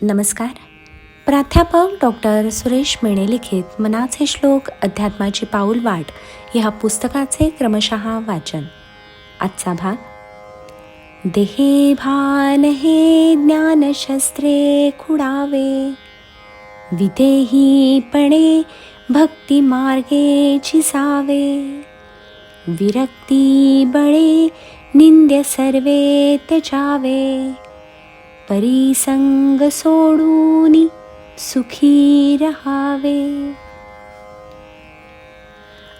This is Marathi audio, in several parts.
नमस्कार. प्राध्यापक डॉक्टर सुरेश मेणे लिखित मनाचे श्लोक अध्यात्माची पाऊलवाट ह्या पुस्तकाचे क्रमशः वाचन. आजचा भाग. देहे भान हे ज्ञानशस्त्रे खुडावे, विदेहीपणे भक्ती मार्गे झिजावे, विरक्ती बळे निंद्य सर्वे त्यजावे, परिसंग सोडूनी सुखी रहावे.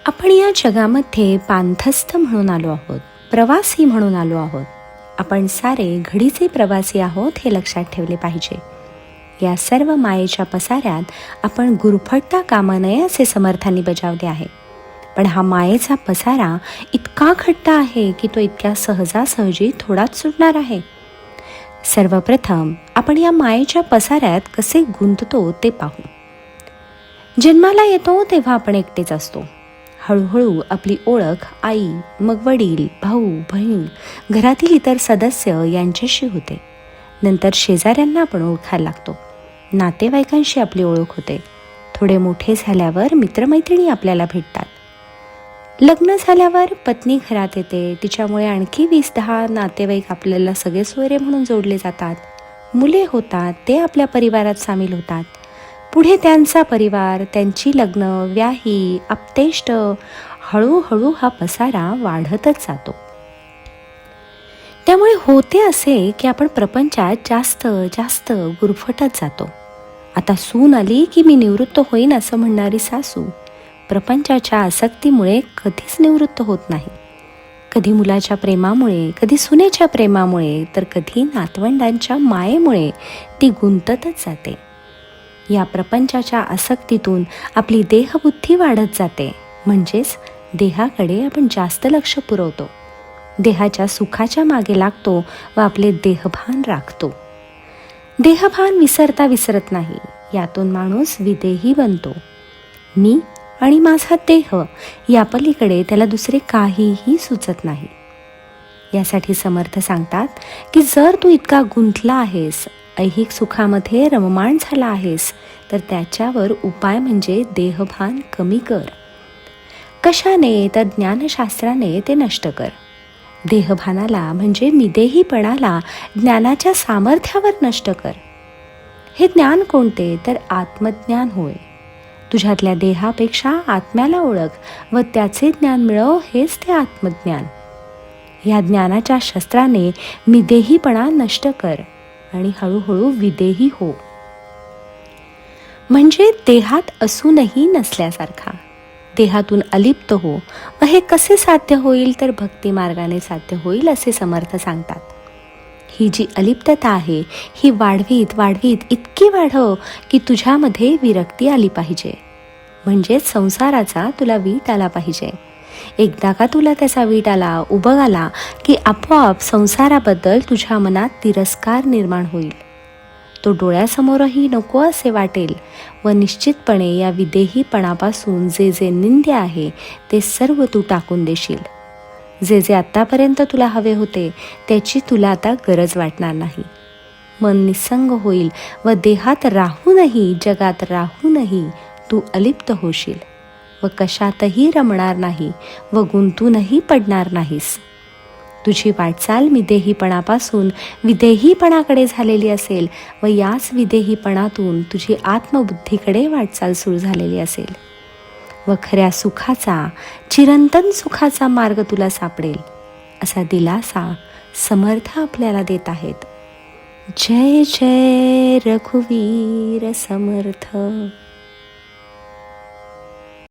आपण या जगामध्ये पांथस्थ म्हणून आलो आहोत, प्रवासी म्हणून आलो आहोत. आपण सारे घडीचे प्रवासी आहोत हे लक्षात ठेवले पाहिजे. या सर्व मायेच्या पसाऱ्यात आपण गुरफटता कामा नये असे समर्थांनी बजावले आहे. पण हा मायेचा पसारा इतका घट्ट आहे की तो इतक्या सहजासहजी थोडाच सुटणार आहे. सर्वप्रथम आपण या मायेच्या पसाऱ्यात कसे गुंततो ते पाहू. जन्माला येतो तेव्हा आपण एकटेच असतो. हळूहळू आपली ओळख आई, मग वडील, भाऊ, बहीण, घरातील इतर सदस्य यांच्याशी होते. नंतर शेजाऱ्यांना आपण ओळखायला लागतो. नातेवाईकांशी आपली ओळख होते. थोडे मोठे झाल्यावर मित्रमैत्रिणी आपल्याला भेटतात. लग्न झाल्यावर पत्नी घरात येते. तिच्यामुळे आणखी 20-10 नातेवाईक आपल्याला सगळे सोयरे म्हणून जोडले जातात. मुले होतात, ते आपल्या परिवारात सामील होतात. पुढे त्यांचा परिवार, त्यांची लग्न, व्याही, आप्तेष्ट, हळूहळू हा पसारा वाढतच जातो. त्यामुळे होते असे की आपण प्रपंचात जास्त जास्त गुरफटत जातो. आता सून आली की मी निवृत्त होईन असं म्हणणारी सासू प्रपंचाच्या आसक्तीमुळे कधीच निवृत्त होत नाही. कधी मुलाच्या प्रेमामुळे, कधी सुनेच्या प्रेमामुळे, तर कधी नातवंडांच्या मायेमुळे ती गुंततच जाते. या प्रपंचाच्या आसक्तीतून आपली देहबुद्धी वाढत जाते. म्हणजेच देहाकडे आपण जास्त लक्ष पुरवतो. देहाच्या सुखाच्या मागे लागतो व आपले देहभान राखतो. देहभान विसरता विसरत नाही. यातून माणूस विदेही बनतो. मी आणि माझा देह या पलीकडे त्याला दुसरे काहीही सुचत नाही. यासाठी समर्थ सांगतात की जर तू इतका गुंतला आहेस, ऐहिक सुखामध्ये रममाण झाला आहेस, तर त्याच्यावर उपाय म्हणजे देहभान कमी कर. कशाने? तर ज्ञानशास्त्राने ते नष्ट कर. देहभानाला म्हणजे मिदेहीपणाला ज्ञानाच्या सामर्थ्यावर नष्ट कर. हे ज्ञान कोणते? तर आत्मज्ञान होय. तुझ्यातल्या देहापेक्षा आत्म्याला ओळख व त्याचे ज्ञान मिळव, हेच ते आत्मज्ञान. या ज्ञानाच्या शस्त्राने मिदेहीपणा नष्ट कर आणि हळूहळू विदेही हो. म्हणजे देहात असूनही नसल्यासारखा. देहातून अलिप्त हो. व हे कसे साध्य होईल? तर भक्ती मार्गाने साध्य होईल असे समर्थ सांगतात. ही जी अलिप्तता आहे ही वाढवीत वाढवीत इतकी वाढव की तुझ्यामध्ये विरक्ती आली पाहिजे. म्हणजेच संसाराचा तुला वीट आला पाहिजे. एकदा का तुला त्याचा वीट आला, उबग आला की आपोआप संसाराबद्दल तुझ्या मनात तिरस्कार निर्माण होईल. तो डोळ्यासमोरही नको असे वाटेल व निश्चितपणे या विदेहीपणापासून जे जे निंद्य आहे ते सर्व तू टाकून देशील. जे जे आत्तापर्यंत तुला हवे होते त्याची तुला आता गरज वाटणार नाही. मन निसंग होईल व देहात राहूनही, जगात राहूनही तू अलिप्त होशील व कशातही रमणार नाही व गुंतूनही पडणार नाहीस. तुझी वाटचाल मिदेहीपणापासून विदेहीपणाकडे झालेली असेल व याच विदेहीपणातून तुझी आत्मबुद्धीकडे वाटचाल सुरू झालेली असेल व खऱ्या सुखाचा, चिरंतन सुखाचा मार्ग तुला सापडेल असा दिलासा समर्थ आपल्याला देत आहेत. जय जय रघुवीर समर्थ.